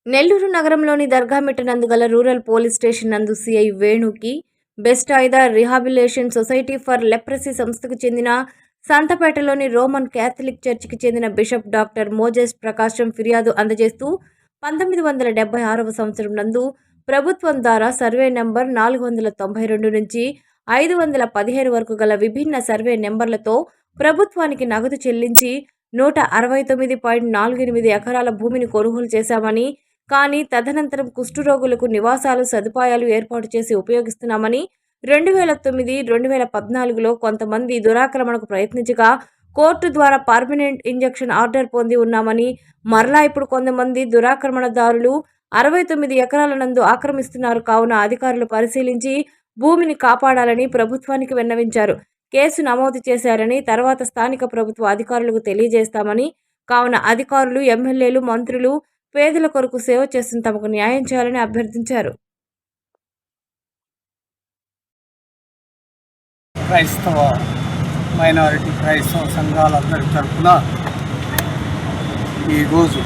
నెల్లూరు నగరంలోని దర్గామిట్ట నందు గల రూరల్ పోలీస్ స్టేషన్ నందు సిఐ వేణుకి బెస్ట్ ఐదా రిహాబిలేషన్ సొసైటీ ఫర్ లెప్రసీ సంస్థకు చెందిన సంతపేటలోని రోమన్ క్యాథలిక్ చర్చికి చెందిన బిషప్ డాక్టర్ మోజెస్ ప్రకాశం ఫిర్యాదు అందజేస్తూ 1976వ సంవత్సరం నందు ప్రభుత్వం ద్వారా సర్వే నెంబర్ 492 నుంచి 515 వరకు గల విభిన్న సర్వే నెంబర్లతో ప్రభుత్వానికి నగదు చెల్లించి 169.48 ఎకరాల భూమిని కొనుగోలు చేశామని, కానీ తదనంతరం కుష్ఠరోగులకు నివాసాలు సదుపాయాలు ఏర్పాటు చేసి ఉపయోగిస్తున్నామని 2009-2014లో కొంతమంది దురాక్రమణకు ప్రయత్నించగా కోర్టు ద్వారా పర్మనెంట్ ఇంజెక్షన్ ఆర్డర్ పొంది ఉన్నామని, మరలా ఇప్పుడు కొంతమంది దురాక్రమణదారులు 69 ఎకరాల నందు ఆక్రమిస్తున్నారు కావున అధికారులు పరిశీలించి భూమిని కాపాడాలని ప్రభుత్వానికి విన్నవించారు. కేసు నమోదు చేశారని, తర్వాత స్థానిక ప్రభుత్వ అధికారులకు తెలియజేస్తామని, కావున అధికారులు, ఎమ్మెల్యేలు, మంత్రులు పేదల కొరకు సేవ చేస్తున్న తమకు న్యాయం చేయాలని అభ్యర్థించారు. క్రైస్తవ మైనారిటీ క్రైస్తవ సంఘాలందరి తరఫున ఈరోజు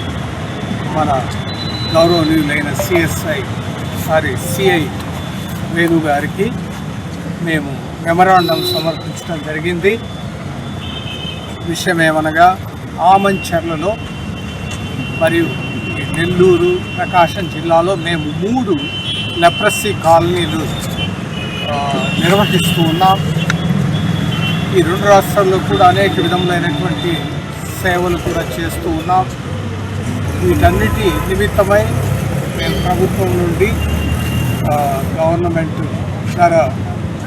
మన గౌరవనీయులైన సిఐ వేణు గారికి మేము మెమరాండం సమర్పించడం జరిగింది. విషయం ఏమనగా ఆమంచర్లలో మరియు నెల్లూరు, ప్రకాశం జిల్లాలో మేము 3 లెప్రసీ కాలనీలు నిర్వహిస్తూ ఉన్నాం. ఈ 2 రాష్ట్రాల్లో కూడా అనేక విధములైనటువంటి సేవలు కూడా చేస్తూ ఉన్నాం. వీటన్నిటి నిమిత్తమై మేము ప్రభుత్వం నుండి గవర్నమెంట్ ధర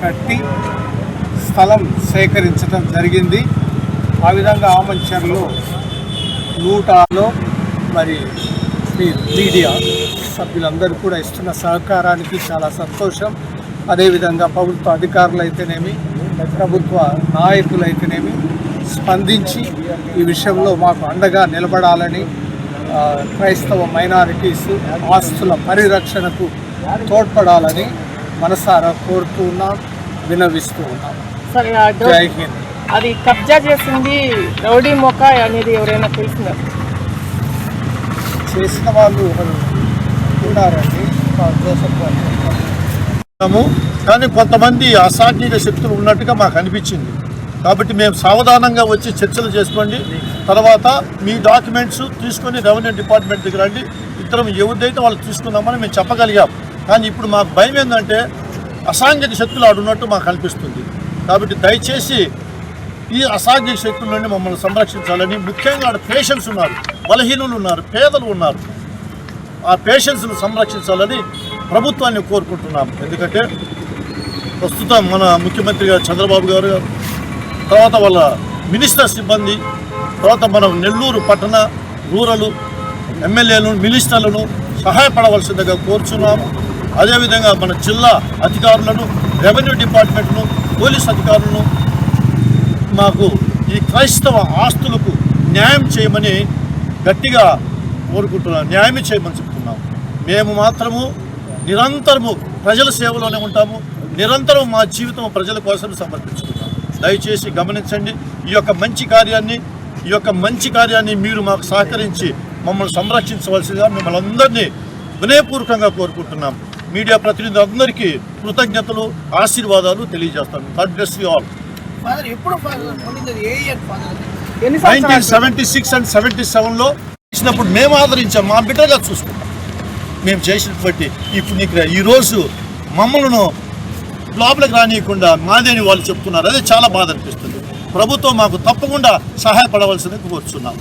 కట్టి స్థలం సేకరించడం జరిగింది. ఆ విధంగా ఆమంచర్లో 100లో మరి మీడియా సభ్యులందరూ కూడా ఇస్తున్న సహకారానికి చాలా సంతోషం. అదేవిధంగా ప్రభుత్వ అధికారులు అయితేనేమి, ప్రభుత్వ నాయకులైతేనేమి స్పందించి ఈ విషయంలో మాకు అండగా నిలబడాలని, క్రైస్తవ మైనారిటీస్ ఆస్తుల పరిరక్షణకు తోడ్పడాలని మనసారా కోరుతూ ఉన్నాం, వినవిస్తూ ఉన్నాం. జై హింద్. అది కబ్జా చేసింది రౌడీ మొక్క అనేది ఎవరైనా తెలిసిందా? చేసిన వాళ్ళు ఉన్నారండి, జోసఫ్ గారు. కానీ కొంతమంది అసాంఘిక శక్తులు ఉన్నట్టుగా మాకు అనిపించింది. కాబట్టి మేము సావధానంగా వచ్చి చర్చలు చేసుకోండి, తర్వాత మీ డాక్యుమెంట్స్ తీసుకొని రెవెన్యూ డిపార్ట్మెంట్ దగ్గర రండి, ఇద్దరం ఎవరిదైతే వాళ్ళు తీసుకుందామని మేము చెప్పగలిగాం. కానీ ఇప్పుడు మాకు భయం ఏంటంటే అసాంఘిక శక్తులు ఆడున్నట్టు మాకు అనిపిస్తుంది. కాబట్టి దయచేసి ఈ అసాంఘిక శక్తుల నుండి మమ్మల్ని సంరక్షించాలని, ముఖ్యంగా ఆడ పేషెంట్స్ ఉన్నారు, బలహీనులు ఉన్నారు, పేదలు ఉన్నారు, ఆ పేషెంట్స్ను సంరక్షించాలని ప్రభుత్వాన్ని కోరుకుంటున్నాం. ఎందుకంటే ప్రస్తుతం మన ముఖ్యమంత్రి గారు చంద్రబాబు గారు, తర్వాత వాళ్ళ మినిస్టర్ సిబ్బంది, తర్వాత మన నెల్లూరు పట్టణ రూరల్ ఎమ్మెల్యేలను, మినిస్టర్లను సహాయపడవలసిందిగా కోరుచున్నాము. అదేవిధంగా మన జిల్లా అధికారులను, రెవెన్యూ డిపార్ట్మెంట్ను, పోలీస్ అధికారులను మాకు ఈ క్రైస్తవ ఆస్తులకు న్యాయం చేయమని గట్టిగా కోరుకుంటున్నాం, న్యాయం చేయమని చెప్తున్నాము. మేము మాత్రము నిరంతరము ప్రజల సేవలోనే ఉంటాము, నిరంతరం మా జీవితం ప్రజల కోసం సమర్పించుకుంటాము. దయచేసి గమనించండి, ఈ యొక్క మంచి కార్యాన్ని మీరు మాకు సహకరించి మమ్మల్ని సంరక్షించవలసిందిగా మిమ్మల్ని అందరినీ వినయపూర్వకంగా కోరుకుంటున్నాం. మీడియా ప్రతినిధులందరికీ కృతజ్ఞతలు, ఆశీర్వాదాలు తెలియజేస్తాను. God bless you all. 1976 and 77లో ఇచ్చినప్పుడు మేము ఆదరించాం, మా బిడ్డగా చూసుకుంటాం. మేము చేసినటువంటి ఇప్పుడు ఈరోజు మమ్మల్ని లోపలికి రానియకుండా మాదేని వాళ్ళు చెప్తున్నారు. అదే చాలా బాధ అనిపిస్తుంది. ప్రభుత్వం మాకు తప్పకుండా సహాయపడవలసింది కోరుచున్నాం.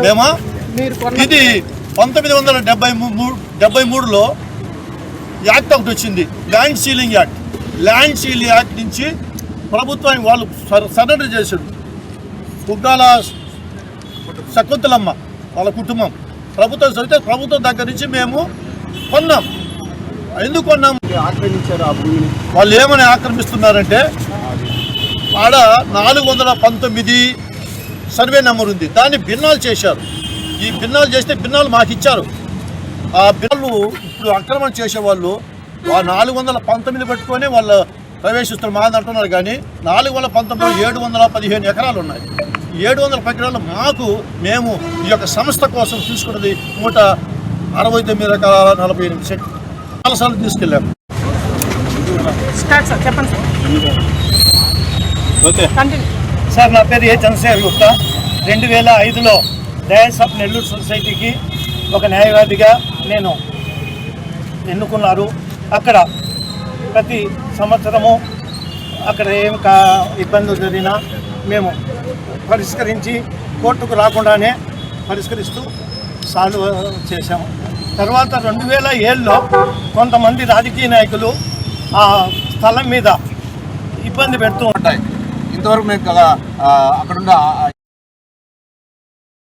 మేమా ఇది 1973లో యాక్ట్ ఒకటి వచ్చింది, land ceiling act. Land ceiling act నుంచి ప్రభుత్వానికి వాళ్ళు సరెండర్ చేశారు. కుగ్గాల శకుంతలమ్మ వాళ్ళ కుటుంబం ప్రభుత్వం చదివితే ప్రభుత్వం దగ్గర నుంచి మేము కొన్నాం. ఎందుకు కొన్నాం? వాళ్ళు ఏమని ఆక్రమిస్తున్నారంటే ఆడ 419 సర్వే నెంబర్ ఉంది, దాన్ని భిన్నాలు చేశారు. ఈ భిన్నాలు చేస్తే భిన్నాలు మాకు ఇచ్చారు. ఆ భిన్నాలు ఇప్పుడు ఆక్రమణ చేసేవాళ్ళు ఆ 419 పెట్టుకొని వాళ్ళు ప్రవేశిస్తున్నారు మాది అంటున్నారు. కానీ 419 715 ఎకరాలు ఉన్నాయి. 700 ఎకరాలు మేము ఈ యొక్క సంస్థ కోసం తీసుకున్నది 169 ఎకరాల 48 సెంట్లు చాలాసార్లు తీసుకెళ్ళాము. స్టార్ట్ సార్, చెప్పండి సార్. Okay continue. సార్, నా పేరు ఏ చంద్రశేఖర్ గుప్తా. 2005లో డయస్ ఆఫ్ నెల్లూరు సొసైటీకి ఒక న్యాయవాదిగా నేను ఎన్నుకున్నారు. అక్కడ ప్రతి సంవత్సరము అక్కడ ఏం ఇబ్బందులు జరిగినా మేము పరిష్కరించి కోర్టుకు రాకుండానే పరిష్కరిస్తూ సాల్వ్ చేశాము. తర్వాత 2007లో కొంతమంది రాజకీయ నాయకులు ఆ స్థలం మీద ఇబ్బంది పెడుతూ ఇంతవరకు మేము అక్కడున్న